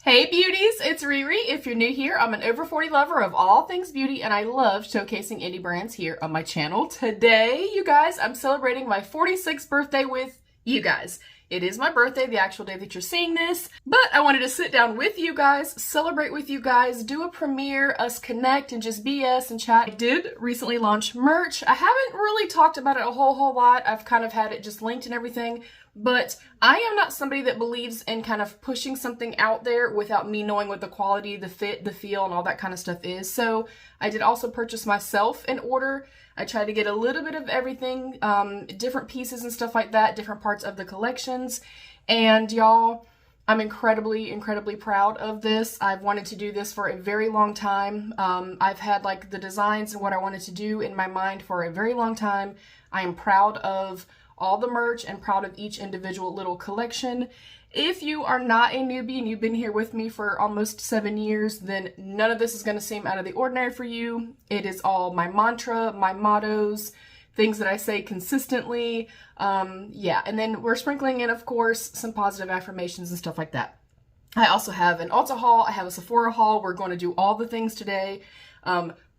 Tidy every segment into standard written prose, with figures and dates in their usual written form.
Hey beauties, it's Riri. If you're new here, I'm an over 40 lover of all things beauty and I love showcasing indie brands here on my channel. Today, you guys, I'm celebrating my 46th birthday with you guys. It is my birthday, the actual day that you're seeing this, but I wanted to sit down with you guys, celebrate with you guys, do a premiere, us connect and just BS and chat. I did recently launch merch. I haven't really talked about it a whole lot. I've kind of had it just linked and everything, but I am not somebody that believes in kind of pushing something out there without me knowing what the quality, the fit, the feel, and all that kind of stuff is. So I did also purchase myself an order. I tried to get a little bit of everything, different pieces and stuff like that, different parts of the collections. And y'all, I'm incredibly proud of this. I've wanted to do this for a very long time. I've had like the designs and what I wanted to do in my mind for a very long time. I am proud of all the merch and proud of each individual little collection. If you are not a newbie and you've been here with me for almost 7 years, then none of this is going to seem out of the ordinary for you. It is all my mantra, my mottos, things that I say consistently. Yeah, and then we're sprinkling in, of course, some positive affirmations and stuff like that. I also have an Ulta haul. I have a Sephora haul. We're going to do all the things today.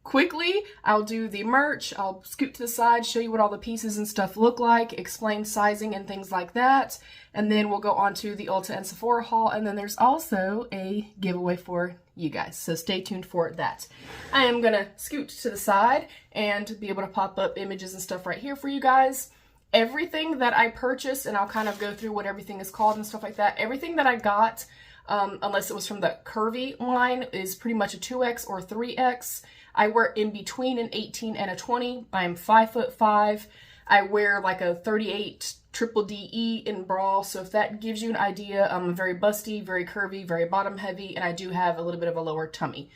Quickly, I'll do the merch, I'll scoot to the side, show you what all the pieces and stuff look like, explain sizing and things like that, and then we'll go on to the Ulta and Sephora haul, and then there's also a giveaway for you guys, so stay tuned for that. I am gonna scoot to the side and be able to pop up images and stuff right here for you guys. Everything that I purchased, and I'll kind of go through what everything is called and stuff like that, everything that I got, unless it was from the curvy line, is pretty much a 2X or 3X. I wear in between an 18 and a 20. I am 5'5". I wear like a 38 triple DE in bra. So if that gives you an idea, I'm very busty, very curvy, very bottom heavy, and I do have a little bit of a lower tummy.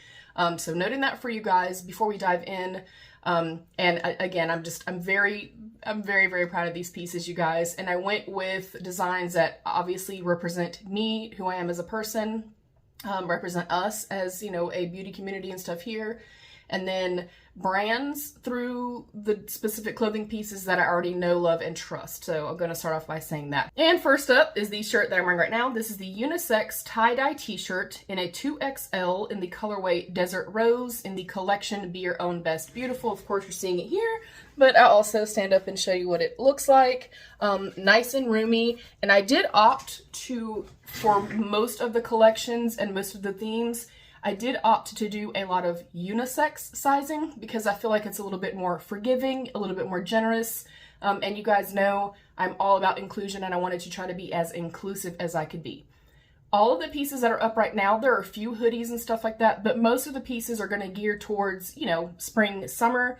So noting that for you guys before we dive in. And again, I'm very proud of these pieces, you guys. And I went with designs that obviously represent me, who I am as a person, represent us as, you know, a beauty community and stuff here. And then brands through the specific clothing pieces that I already know, love, and trust. So I'm going to start off by saying that. And first up is the shirt that I'm wearing right now. This is the unisex tie-dye t-shirt in a 2XL in the colorway Desert Rose in the collection Be Your Own Best Beautiful. Of course, you're seeing it here, but I'll also stand up and show you what it looks like. Nice and roomy. And I did opt to, for most of the collections and most of the themes, I did opt to do a lot of unisex sizing because I feel like it's a little bit more forgiving, a little bit more generous. And you guys know I'm all about inclusion and I wanted to try to be as inclusive as I could be. All of the pieces that are up right now, there are a few hoodies and stuff like that, but most of the pieces are going to gear towards, you know, spring, summer.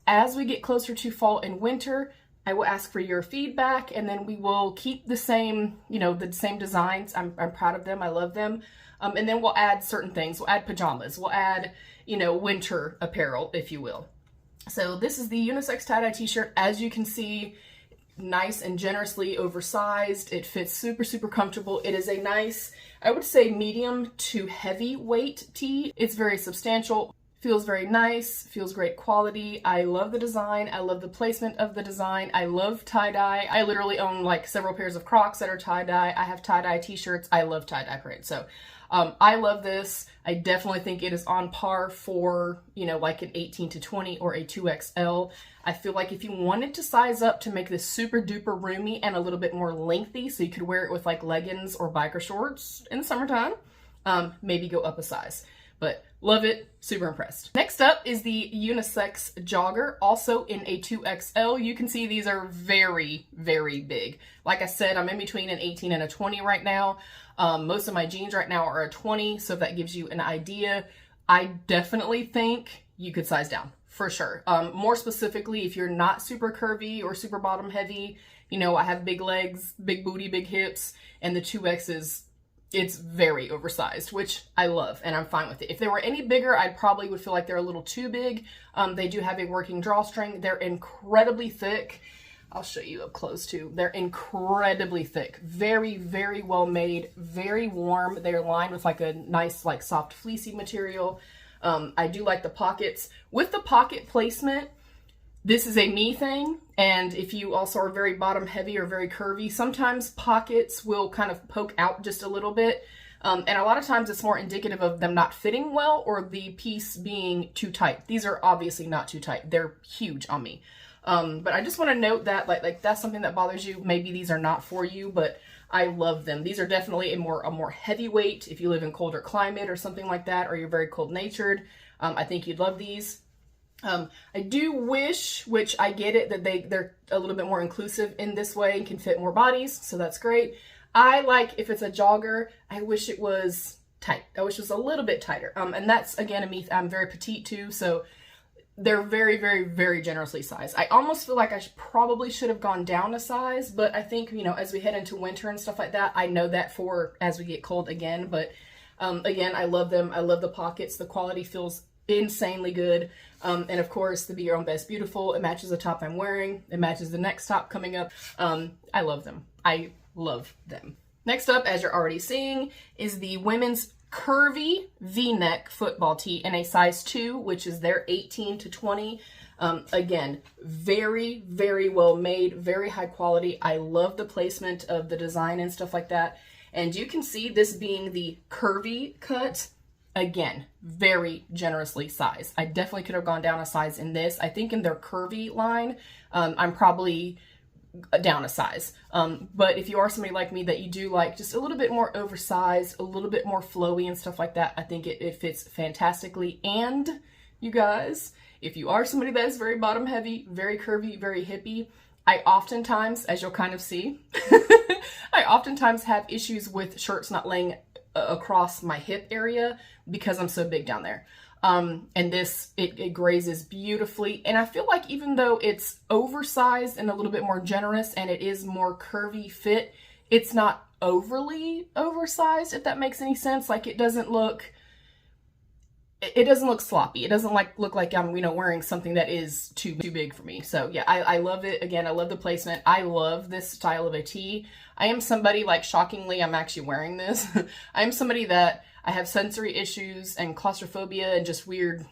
As we get closer to fall and winter, I will ask for your feedback and then we will keep the same, you know, the same designs. I'm proud of them. I love them. And then we'll add certain things. We'll add pajamas. We'll add, you know, winter apparel, if you will. So this is the unisex tie-dye t-shirt. As you can see, nice and generously oversized. It fits super comfortable. It is a nice, I would say medium to heavy weight tee. It's very substantial. Feels very nice, feels great quality. I love the design. I love the placement of the design. I love tie-dye. I literally own like several pairs of Crocs that are tie-dye. I have tie-dye t-shirts. I love tie-dye prints. So I love this. I definitely think it is on par for, you know, like an 18 to 20 or a 2XL. I feel like if you wanted to size up to make this super duper roomy and a little bit more lengthy so you could wear it with like leggings or biker shorts in the summertime, maybe go up a size. But love it, super impressed. Next up is the unisex jogger, also in a 2XL. You can see these are very big. Like I said, I'm in between an 18 and a 20 right now. Most of my jeans right now are a 20, so if that gives you an idea, I definitely think you could size down, for sure. More specifically, if you're not super curvy or super bottom heavy, you know, I have big legs, big booty, big hips, and the 2X is, it's very oversized, which I love, and I'm fine with it. If they were any bigger, I probably would feel like they're a little too big. They do have a working drawstring. They're incredibly thick. I'll show you up close too. They're incredibly thick, very well made, very warm. They're lined with like a nice, like soft fleecy material. I do like the pockets. With the pocket placement, this is a me thing, and if you also are very bottom heavy or very curvy, sometimes pockets will kind of poke out just a little bit. And a lot of times it's more indicative of them not fitting well or the piece being too tight. These are obviously not too tight. They're huge on me. But I just want to note that like that's something that bothers you. Maybe these are not for you, but I love them. These are definitely a more heavyweight if you live in colder climate or something like that, or you're very cold natured. I think you'd love these. I do wish, which I get it, that they're a little bit more inclusive in this way and can fit more bodies, so that's great. I like, if it's a jogger, I wish it was tight. I wish it was a little bit tighter. And that's, again, me, I'm very petite too, so they're very, very, very generously sized. I almost feel like I probably should have gone down a size, but I think, you know, as we head into winter and stuff like that, I know that for as we get cold again, but again, I love them. I love the pockets. The quality feels insanely good. And of course, the Be Your Own Best Beautiful. It matches the top I'm wearing. It matches the next top coming up. I love them. I love them. Next up, as you're already seeing, is the women's curvy V-neck football tee in a size 2, which is their 18 to 20. Again, very, very well made, very high quality. I love the placement of the design and stuff like that. And you can see this being the curvy cut. Again, very generously sized. I definitely could have gone down a size in this. I think in their curvy line, I'm probably down a size. But if you are somebody like me that you do like just a little bit more oversized, a little bit more flowy and stuff like that, I think it fits fantastically. And you guys, if you are somebody that is very bottom heavy, very curvy, very hippie, I oftentimes, as you'll kind of see, I oftentimes have issues with shirts not laying across my hip area because I'm so big down there. And this, it grazes beautifully. And I feel like even though it's oversized and a little bit more generous and it is more curvy fit, it's not overly oversized, if that makes any sense. Like it doesn't look sloppy. It doesn't look like I'm, you know, wearing something that is too big for me. So yeah, I love it. Again, I love the placement. I love this style of a tee. I am somebody, like, shockingly, I'm actually wearing this. I am somebody that I have sensory issues and claustrophobia and just weird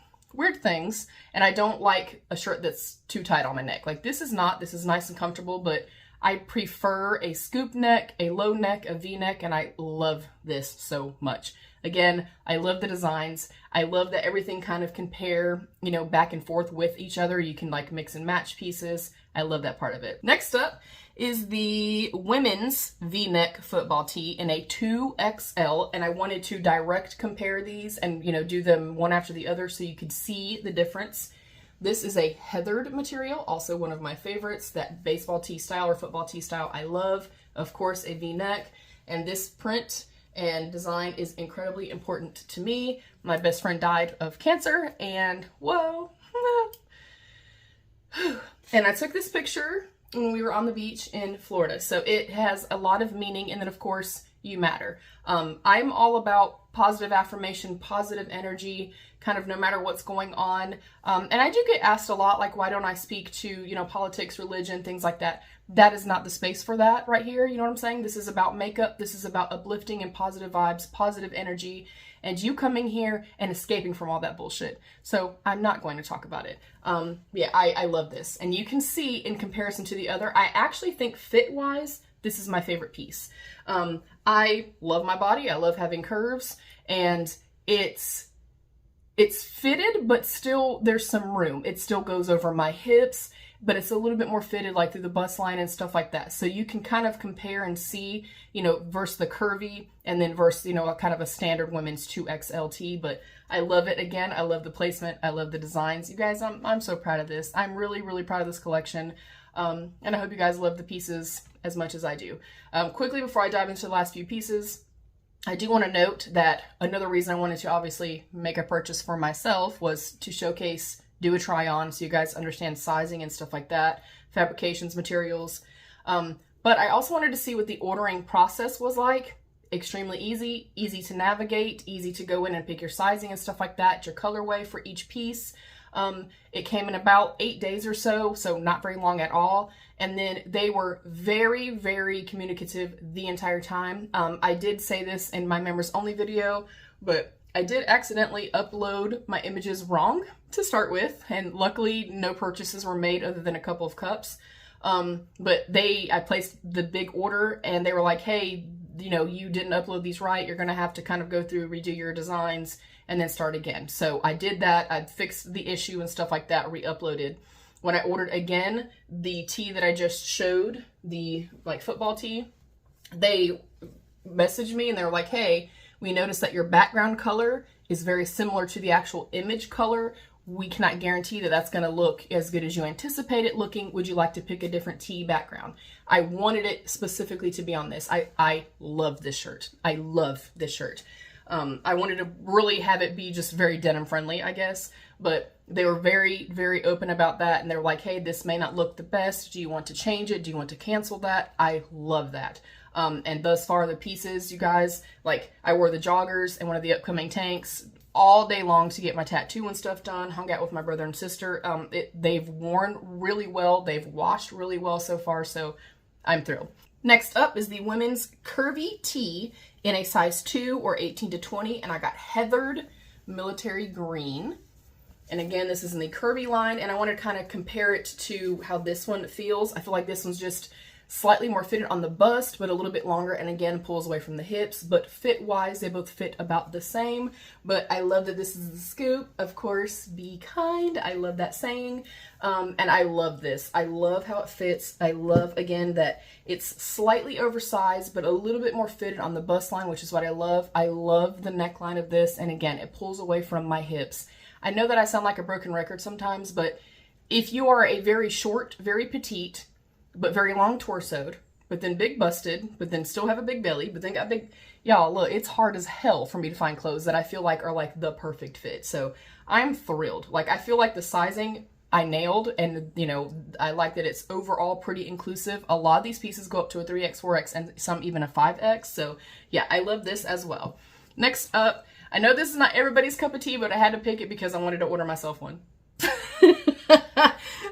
things. And I don't like a shirt that's too tight on my neck. Like this is nice and comfortable, but I prefer a scoop neck, a low neck, a V-neck, and I love this so much. Again, I love the designs. I love that everything kind of can pair, you know, back and forth with each other. You can like mix and match pieces. I love that part of it. Next up is the women's V-neck football tee in a 2XL, and I wanted to direct compare these and, you know, do them one after the other so you could see the difference. This is a heathered material, also one of my favorites, that baseball tee style or football tee style I love. Of course, a V-neck, and this print and design is incredibly important to me. My best friend died of cancer, and whoa. And I took this picture when we were on the beach in Florida, so it has a lot of meaning. And then of course, you matter. I'm all about positive affirmation, positive energy, kind of no matter what's going on. And I do get asked a lot, like, why don't I speak to, you know, politics, religion, things like that. That is not the space for that right here. You know what I'm saying? This is about makeup. This is about uplifting and positive vibes, positive energy, and you coming here and escaping from all that bullshit. So I'm not going to talk about it. Yeah, I love this. And you can see in comparison to the other, I actually think fit-wise, this is my favorite piece. I love my body. I love having curves, and it's fitted, but still there's some room. It still goes over my hips, but it's a little bit more fitted like through the bust line and stuff like that. So you can kind of compare and see, you know, versus the curvy and then versus, you know, a kind of a standard women's 2XLT. But I love it. Again, I love the placement. I love the designs. You guys, I'm so proud of this. I'm really, really proud of this collection. And I hope you guys love the pieces as much as I do. Quickly, before I dive into the last few pieces, I do want to note that another reason I wanted to obviously make a purchase for myself was to showcase, do a try on, so you guys understand sizing and stuff like that, fabrications, materials. But I also wanted to see what the ordering process was like. Extremely easy, easy to navigate, easy to go in and pick your sizing and stuff like that, your colorway for each piece. It came in about 8 days or so not very long at all. And then they were very, very communicative the entire time. I did say this in my members only video, but I did accidentally upload my images wrong to start with. And luckily no purchases were made other than a couple of cups. But I placed the big order and they were like, hey, you know, you didn't upload these right, you're going to have to kind of go through, redo your designs, and then start again. So I did that. I fixed the issue and stuff like that, re-uploaded. When I ordered again, the tee that I just showed, the like football tee, they messaged me and they were like, hey, we noticed that your background color is very similar to the actual image color. We cannot guarantee that that's going to look as good as you anticipate it looking. Would you like to pick a different tee background? I wanted it specifically to be on this. I love this shirt. I love this shirt. I wanted to really have it be just very denim friendly, I guess, but they were very, very open about that. And they're like, hey, this may not look the best. Do you want to change it? Do you want to cancel that? I love that. And thus far the pieces, you guys, like I wore the joggers and one of the upcoming tanks all day long to get my tattoo and stuff done, hung out with my brother and sister. They've worn really well. They've washed really well so far. So I'm thrilled. Next up is the women's curvy tee in a size 2 or 18 to 20. And I got heathered military green. And again, this is in the curvy line. And I want to kind of compare it to how this one feels. I feel like this one's just slightly more fitted on the bust, but a little bit longer, and again pulls away from the hips. But fit wise, they both fit about the same. But I love that this is the scoop. Of course, be kind. I love that saying. And I love this. I love how it fits. I love, again, that it's slightly oversized, but a little bit more fitted on the bust line, which is what I love. I love the neckline of this. And again, it pulls away from my hips. I know that I sound like a broken record sometimes, but if you are a very short, very petite, but very long torsoed, but then big busted, but then still have a big belly, but then got big, y'all, look, it's hard as hell for me to find clothes that I feel like are like the perfect fit. So I'm thrilled. Like, I feel like the sizing I nailed, and you know, I like that it's overall pretty inclusive. A lot of these pieces go up to a 3X, 4X, and some even a 5X. So yeah, I love this as well. Next up, I know this is not everybody's cup of tea, but I had to pick it because I wanted to order myself one.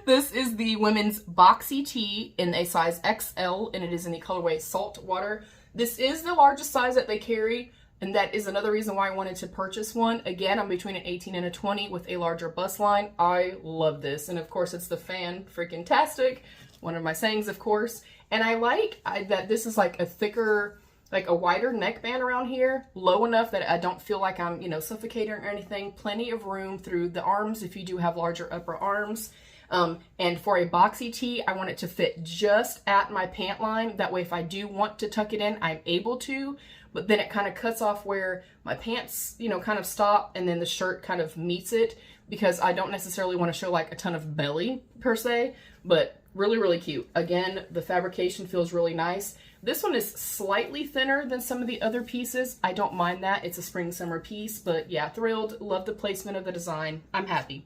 This is the women's boxy tee in a size XL, and it is in the colorway Salt Water. This is the largest size that they carry, and that is another reason why I wanted to purchase one. Again, I'm between an 18 and a 20 with a larger bust line. I love this, and of course it's the fan-freaking-tastic, one of my sayings, of course. And I like that this is like a thicker, like a wider neckband around here, low enough that I don't feel like I'm, you know, suffocating or anything. Plenty of room through the arms if you do have larger upper arms. And for a boxy tee, I want it to fit just at my pant line. That way, if I do want to tuck it in, I'm able to, but then it kind of cuts off where my pants, you know, kind of stop, and then the shirt kind of meets it, because I don't necessarily want to show like a ton of belly per se, but really, really cute. Again, the fabrication feels really nice. This one is slightly thinner than some of the other pieces. I don't mind that. It's a spring summer piece, but yeah, thrilled. Love the placement of the design. I'm happy.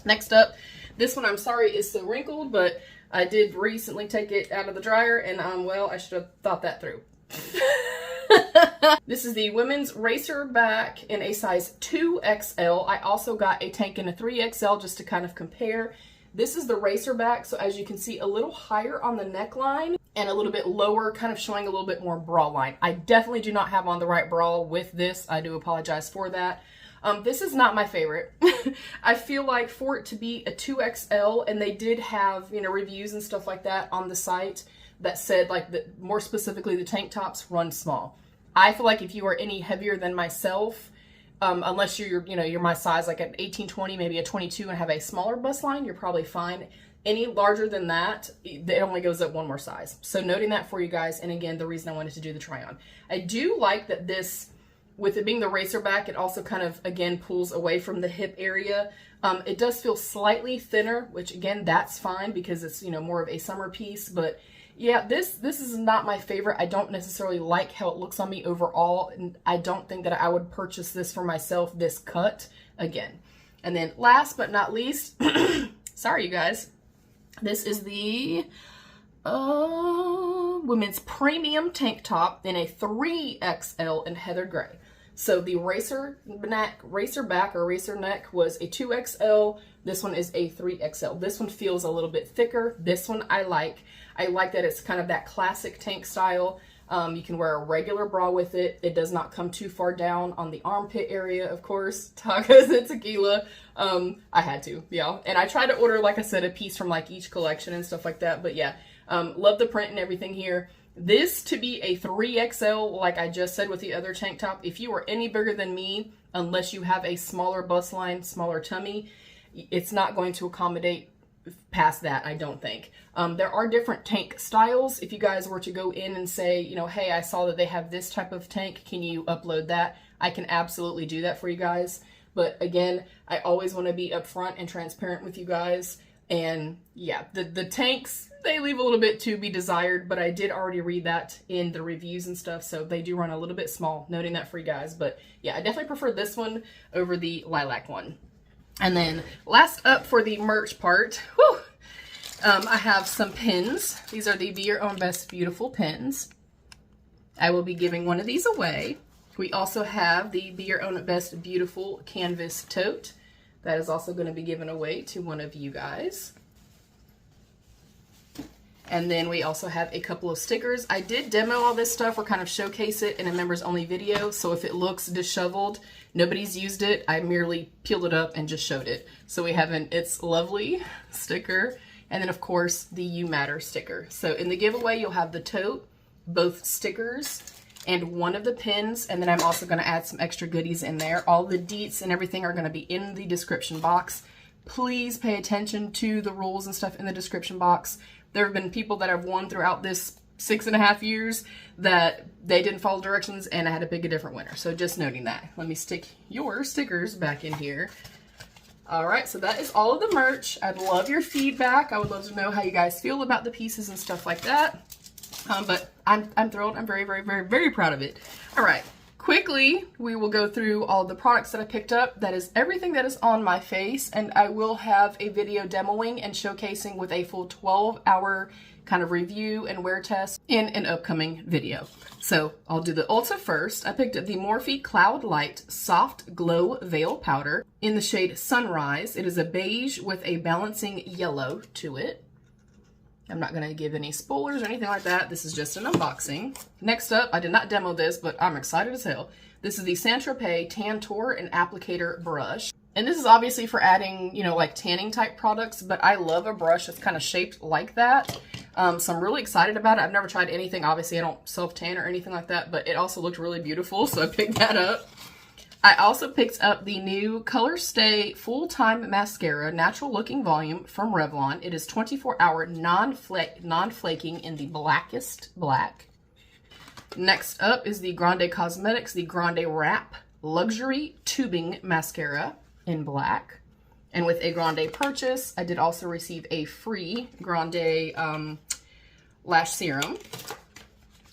Next up, this one, I'm sorry, is so wrinkled, but I did recently take it out of the dryer, and well, I should have thought that through. This is the women's racer back in a size 2XL. I also got a tank in a 3XL just to kind of compare. This is the racer back, so as you can see, a little higher on the neckline and a little bit lower, kind of showing a little bit more bra line. I definitely do not have on the right bra with this. I do apologize for that. This is not my favorite. I feel like for it to be a 2XL, and they did have, you know, reviews and stuff like that on the site that said, like, more specifically, the tank tops run small. I feel like if you are any heavier than myself, unless you're, you know, you're my size, like an 18, 20, maybe a 22, and have a smaller bust line, you're probably fine. Any larger than that, it only goes up one more size. So noting that for you guys, and again, the reason I wanted to do the try on. I do like that this, with it being the racer back, it also kind of, again, pulls away from the hip area. It does feel slightly thinner, which again, that's fine because it's, you know, more of a summer piece. But yeah, this is not my favorite. I don't necessarily like how it looks on me overall, and I don't think that I would purchase this for myself, this cut again. And then last but not least, sorry you guys, this is the women's premium tank top in a 3XL in heather gray. So the racer back or racer neck was a 2XL. This one is a 3XL. This one feels a little bit thicker. This one I like. I like that it's kind of that classic tank style. You can wear a regular bra with it. It does not come too far down on the armpit area, of course. Tacos and tequila. I had to, yeah. And I tried to order, like I said, a piece from like each collection and stuff like that. But yeah, love the print and everything here. This to be a 3XL, like I just said with the other tank top, if you are any bigger than me, unless you have a smaller bust line, smaller tummy, it's not going to accommodate past that, I don't think. There are different tank styles. If you guys were to go in and say, you know, hey, I saw that they have this type of tank, can you upload that? I can absolutely do that for you guys. But again, I always want to be upfront and transparent with you guys. And yeah, the tanks, they leave a little bit to be desired, but I did already read that in the reviews and stuff, so they do run a little bit small, noting that for you guys. But yeah, I definitely prefer this one over the lilac one. And then last up for the merch part, whew, I have some pins. These are the Be Your Own Best Beautiful pins. I will be giving one of these away. We also have the Be Your Own Best Beautiful canvas tote. That is also going to be given away to one of you guys. And then we also have a couple of stickers. I did demo all this stuff or kind of showcase it in a members only video. So if it looks disheveled, nobody's used it. I merely peeled it up and just showed it. So we have an It's Lovely sticker. And then of course the You Matter sticker. So in the giveaway, you'll have the tote, both stickers, and one of the pins. And then I'm also going to add some extra goodies in there. All the deets and everything are going to be in the description box. Please pay attention to the rules and stuff in the description box. There have been people that have won throughout this 6.5 years that they didn't follow directions and I had to pick a different winner. So just noting that. Let me stick your stickers back in here. All right, so that is all of the merch. I'd love your feedback. I would love to know how you guys feel about the pieces and stuff like that. But I'm thrilled. I'm very, very, very, very proud of it. All right. Quickly, we will go through all the products that I picked up. That is everything that is on my face, and I will have a video demoing and showcasing with a full 12-hour kind of review and wear test in an upcoming video. So I'll do the Ulta first. I picked up the Morphe Cloud Light Soft Glow Veil Powder in the shade Sunrise. It is a beige with a balancing yellow to it. I'm not going to give any spoilers or anything like that. This is just an unboxing. Next up, I did not demo this, but I'm excited as hell. This is the Saint-Tropez Tantour and Applicator Brush. And this is obviously for adding, you know, like tanning type products, but I love a brush that's kind of shaped like that. So I'm really excited about it. I've never tried anything. Obviously, I don't self-tan or anything like that, but it also looked really beautiful, so I picked that up. I also picked up the new Color Stay Full-Time Mascara Natural Looking Volume from Revlon. It is 24-hour non-flaking in the blackest black. Next up is the Grande Cosmetics, the Grande Wrap Luxury Tubing Mascara in black. And with a Grande purchase, I did also receive a free Grande Lash Serum.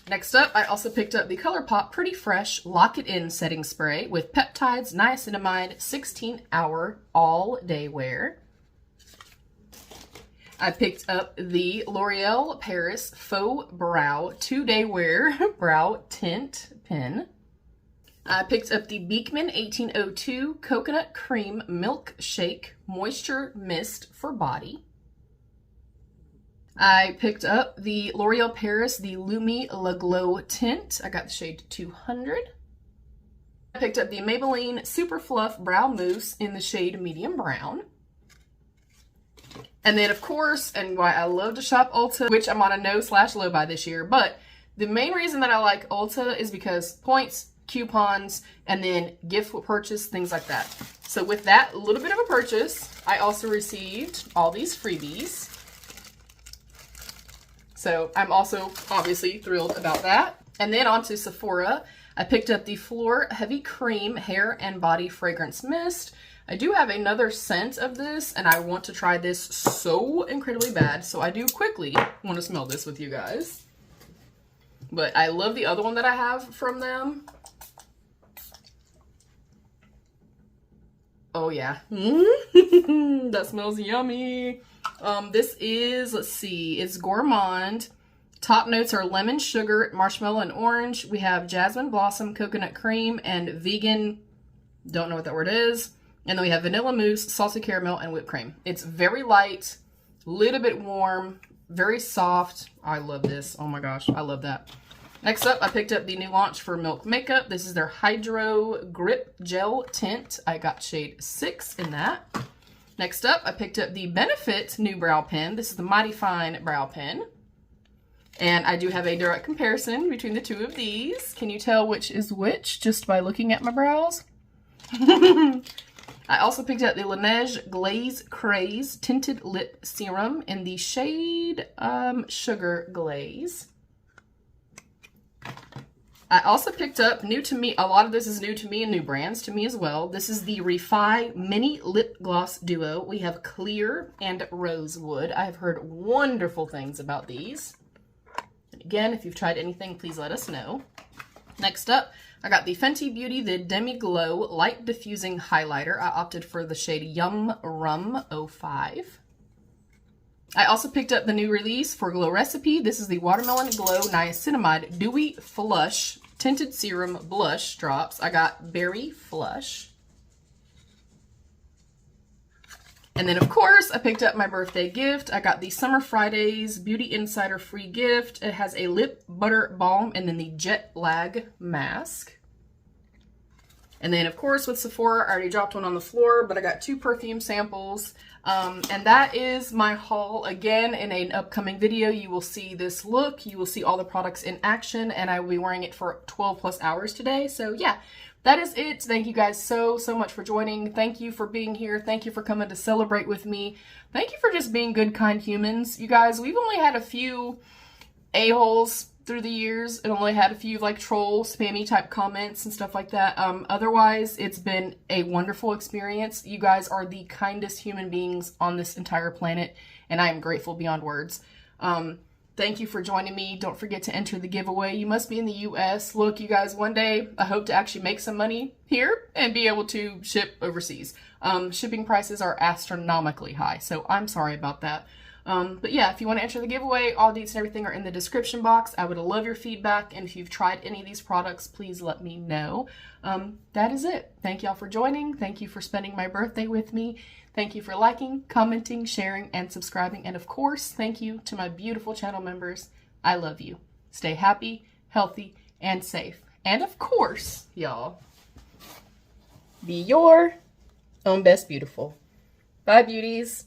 Next up, I also picked up the ColourPop Pretty Fresh Lock It In Setting Spray with Peptides Niacinamide 16-hour all-day wear. I picked up the L'Oreal Paris Faux Brow 2-day wear brow tint pen. I picked up the Beekman 1802 Coconut Cream Milkshake Moisture Mist for body. I picked up the L'Oreal Paris, the Lumi Le Glow Tint. I got the shade 200. I picked up the Maybelline Super Fluff Brow Mousse in the shade Medium Brown. And then, of course, and why I love to shop Ulta, which I'm on a no/low buy this year, but the main reason that I like Ulta is because points, coupons, and then gift purchase, things like that. So with that little bit of a purchase, I also received all these freebies. So I'm also obviously thrilled about that. And then on to Sephora. I picked up the Fleur Heavy Cream Hair and Body Fragrance Mist. I do have another scent of this, and I want to try this so incredibly bad. So I do quickly want to smell this with you guys. But I love the other one that I have from them. Oh yeah. That smells yummy. This is, let's see, it's Gourmande. Top notes are lemon, sugar, marshmallow, and orange. We have jasmine blossom, coconut cream, and vegan, don't know what that word is. And then we have vanilla mousse, salted caramel, and whipped cream. It's very light, a little bit warm, very soft. I love this. Oh my gosh, I love that. Next up, I picked up the new launch for Milk Makeup. This is their Hydro Grip Gel Tint. I got shade 6 in that. Next up, I picked up the Benefit new brow pen. This is the Mighty Fine brow pen. And I do have a direct comparison between the two of these. Can you tell which is which just by looking at my brows? I also picked up the Laneige Glaze Craze Tinted Lip Serum in the shade Sugar Glaze. I also picked up, new to me, a lot of this is new to me and new brands to me as well. This is the Refi Mini Lip Gloss Duo. We have Clear and Rosewood. I have heard wonderful things about these. And again, if you've tried anything, please let us know. Next up, I got the Fenty Beauty, the Demi Glow Light Diffusing Highlighter. I opted for the shade Yum Rum 05. I also picked up the new release for Glow Recipe. This is the Watermelon Glow Niacinamide Dewy Flush Tinted Serum Blush Drops. I got Berry Flush. And then, of course, I picked up my birthday gift. I got the Summer Fridays Beauty Insider free gift. It has a lip butter balm and then the Jet Lag mask. And then, of course, with Sephora, I already dropped one on the floor, but I got 2 perfume samples. And that is my haul. Again, in an upcoming video, you will see this look. You will see all the products in action, and I will be wearing it for 12 plus hours today. So yeah, that is it. Thank you guys so much for joining. Thank you for being here. Thank you for coming to celebrate with me. Thank you for just being good, kind humans. You guys, we've only had a few a-holes through the years, and only had a few like troll, spammy type comments and stuff like that. Otherwise, it's been a wonderful experience. You guys are the kindest human beings on this entire planet, and I am grateful beyond words. Thank you for joining me. Don't forget to enter the giveaway. You must be in the US. Look, you guys, one day I hope to actually make some money here and be able to ship overseas. Shipping prices are astronomically high, so I'm sorry about that. But yeah, if you want to enter the giveaway, all deets and everything are in the description box. I would love your feedback, and if you've tried any of these products, please let me know. That is it. Thank y'all for joining. Thank you for spending my birthday with me. Thank you for liking, commenting, sharing, and subscribing. And of course, thank you to my beautiful channel members. I love you. Stay happy, healthy, and safe. And of course, y'all, be your own best beautiful. Bye, beauties.